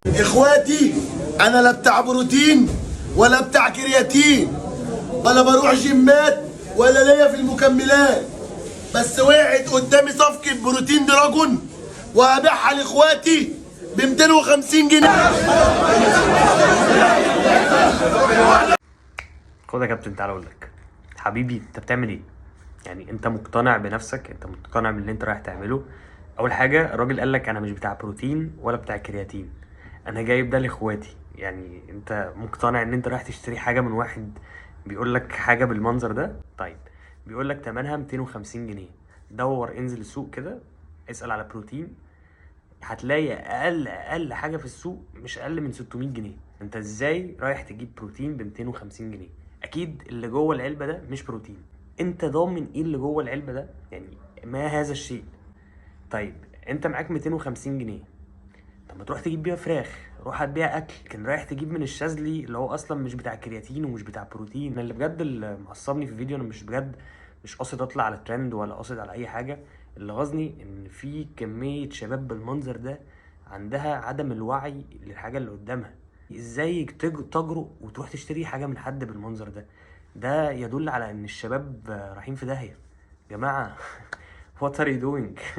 اخواتي انا لا بتاع بروتين ولا بتاع كرياتين ولا بروح جيمات ولا ليا في المكملات، بس وقعت قدامي صفقة بروتين دراجون وهبيعها لاخواتي ب 250 جنيه. خد يا كابتن، تعالى اقول لك حبيبي، انت بتعمل ايه؟ يعني انت مقتنع بنفسك؟ انت مقتنع باللي انت رايح تعمله؟ اول حاجه الراجل قال لك انا مش بتاع بروتين ولا بتاع كرياتين، انا جايب ده لاخواتي. يعني انت مقتنع ان انت رايح تشتري حاجه من واحد بيقول لك حاجه بالمنظر ده؟ طيب بيقول لك ثمنها 250 جنيه. دور انزل السوق كده، اسال على بروتين، هتلاقي اقل حاجه في السوق مش اقل من 600 جنيه. انت ازاي رايح تجيب بروتين ب 250 جنيه؟ اكيد اللي جوه العلبه ده مش بروتين. انت ضامن ايه اللي جوه العلبه ده؟ يعني ما هذا الشيء؟ طيب انت معاك 250 جنيه، طب ما تروح تجيب بيها فراخ، روح هات بيها اكل. كان رايح تجيب من الشاذلي اللي هو اصلا مش بتاع كرياتين ومش بتاع بروتين. انا اللي بجد اللي معصبني في الفيديو، انا مش بجد مش قاصد اطلع على ترند ولا قاصد على اي حاجه، اللي غاظني ان في كميه شباب بالمنظر ده عندها عدم الوعي للحاجه اللي قدامها. ازاي تجرؤ وتروح تشتري حاجه من حد بالمنظر ده؟ ده يدل على ان الشباب رايحين في داهيه. يا جماعه what are you doing؟